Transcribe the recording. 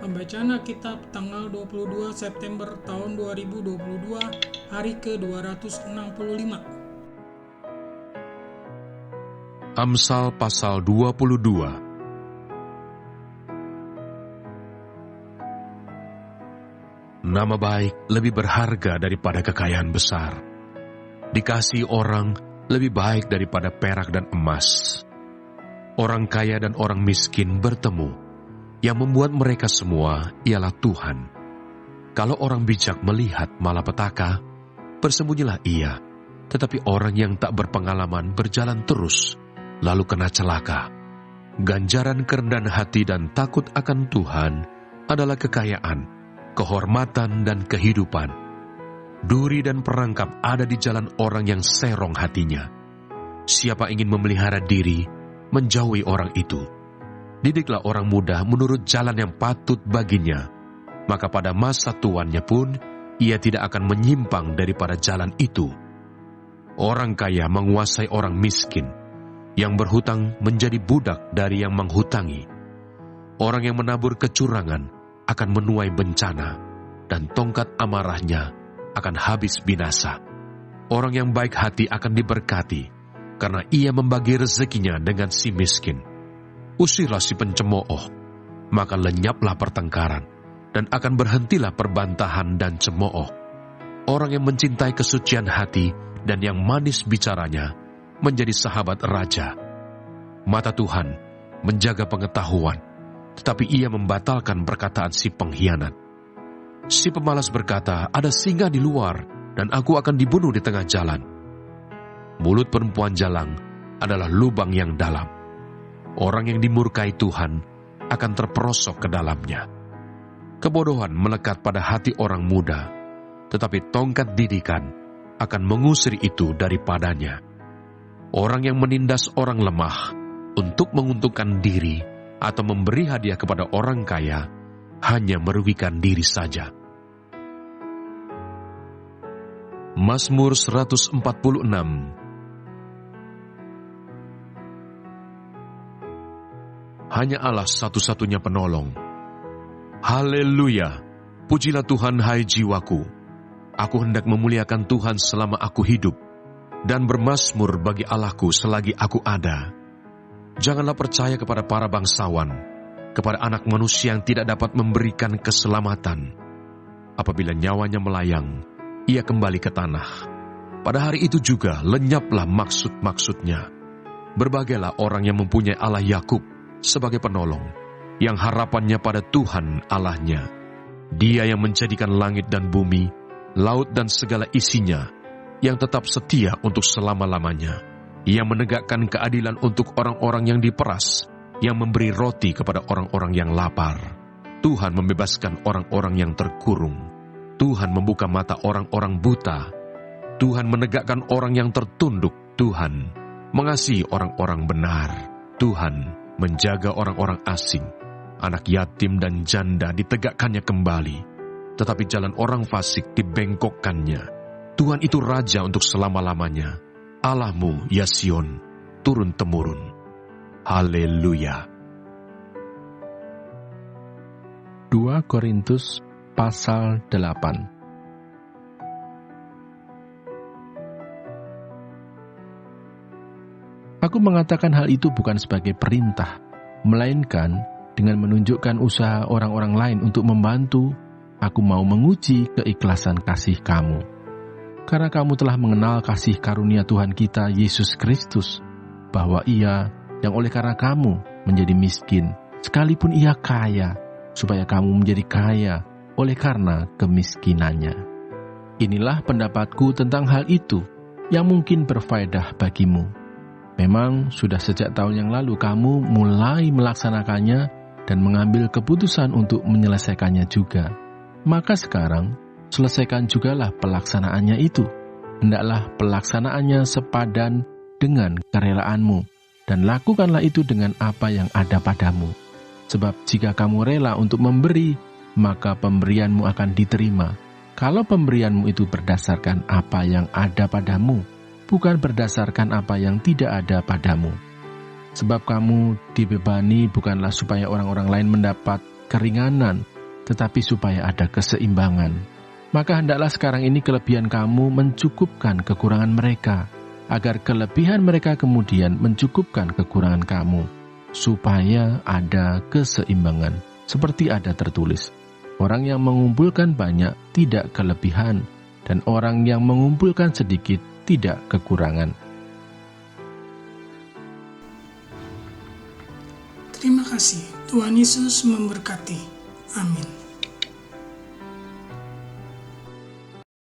Pembacaan Alkitab tanggal 22 September tahun 2022, hari ke-265. Amsal pasal 22. Nama baik lebih berharga daripada kekayaan besar. Dikasihi orang lebih baik daripada perak dan emas. Orang kaya dan orang miskin bertemu. Yang membuat mereka semua ialah Tuhan. Kalau orang bijak melihat malapetaka, bersembunyilah ia. Tetapi orang yang tak berpengalaman berjalan terus, lalu kena celaka. Ganjaran kerendahan hati dan takut akan Tuhan adalah kekayaan, kehormatan dan kehidupan. Duri dan perangkap ada di jalan orang yang serong hatinya. Siapa ingin memelihara diri, menjauhi orang itu. Didiklah orang muda menurut jalan yang patut baginya, maka pada masa tuannya pun ia tidak akan menyimpang daripada jalan itu. Orang kaya menguasai orang miskin, yang berhutang menjadi budak dari yang menghutangi. Orang yang menabur kecurangan akan menuai bencana, dan tongkat amarahnya akan habis binasa. Orang yang baik hati akan diberkati, karena ia membagi rezekinya dengan si miskin. Usirlah si pencemooh, maka lenyaplah pertengkaran, dan akan berhentilah perbantahan dan cemooh. Orang yang mencintai kesucian hati dan yang manis bicaranya menjadi sahabat raja. Mata Tuhan menjaga pengetahuan, tetapi ia membatalkan perkataan si pengkhianat. Si pemalas berkata, ada singa di luar, dan aku akan dibunuh di tengah jalan. Mulut perempuan jalang adalah lubang yang dalam. Orang yang dimurkai Tuhan akan terperosok ke dalamnya. Kebodohan melekat pada hati orang muda, tetapi tongkat didikan akan mengusir itu daripadanya. Orang yang menindas orang lemah untuk menguntungkan diri atau memberi hadiah kepada orang kaya hanya merugikan diri saja. Mazmur 146. Hanya Allah satu-satunya penolong. Haleluya! Pujilah Tuhan, hai jiwaku. Aku hendak memuliakan Tuhan selama aku hidup, dan bermazmur bagi Allahku selagi aku ada. Janganlah percaya kepada para bangsawan, kepada anak manusia yang tidak dapat memberikan keselamatan. Apabila nyawanya melayang, ia kembali ke tanah. Pada hari itu juga lenyaplah maksud-maksudnya. Berbagailah orang yang mempunyai Allah Yakub sebagai penolong, yang harapannya pada Tuhan Allahnya. Dia yang menjadikan langit dan bumi, laut dan segala isinya, yang tetap setia untuk selama-lamanya, yang menegakkan keadilan untuk orang-orang yang diperas, yang memberi roti kepada orang-orang yang lapar. Tuhan membebaskan orang-orang yang terkurung. Tuhan membuka mata orang-orang buta. Tuhan menegakkan orang yang tertunduk. Tuhan mengasihi orang-orang benar. Tuhan menjaga orang-orang asing, anak yatim dan janda ditegakkannya kembali, tetapi jalan orang fasik dibengkokkannya. Tuhan itu Raja untuk selama-lamanya. Allahmu, ya Sion, turun-temurun. Haleluya. 2 Korintus pasal 8. Aku mengatakan hal itu bukan sebagai perintah, melainkan dengan menunjukkan usaha orang-orang lain untuk membantu. Aku mau menguji keikhlasan kasih kamu. Karena kamu telah mengenal kasih karunia Tuhan kita Yesus Kristus, bahwa Ia yang oleh karena kamu menjadi miskin, sekalipun Ia kaya, supaya kamu menjadi kaya oleh karena kemiskinannya. Inilah pendapatku tentang hal itu yang mungkin berfaedah bagimu. Memang sudah sejak tahun yang lalu kamu mulai melaksanakannya dan mengambil keputusan untuk menyelesaikannya juga. Maka sekarang, selesaikan jugalah pelaksanaannya itu. Hendaklah pelaksanaannya sepadan dengan kerelaanmu, dan lakukanlah itu dengan apa yang ada padamu. Sebab jika kamu rela untuk memberi, maka pemberianmu akan diterima. Kalau pemberianmu itu berdasarkan apa yang ada padamu, bukan berdasarkan apa yang tidak ada padamu. Sebab kamu dibebani bukanlah supaya orang-orang lain mendapat keringanan, tetapi supaya ada keseimbangan. Maka hendaklah sekarang ini kelebihan kamu mencukupkan kekurangan mereka, agar kelebihan mereka kemudian mencukupkan kekurangan kamu, supaya ada keseimbangan. Seperti ada tertulis, orang yang mengumpulkan banyak tidak kelebihan, dan orang yang mengumpulkan sedikit tidak kekurangan. Terima kasih. Tuhan Yesus memberkati. Amin.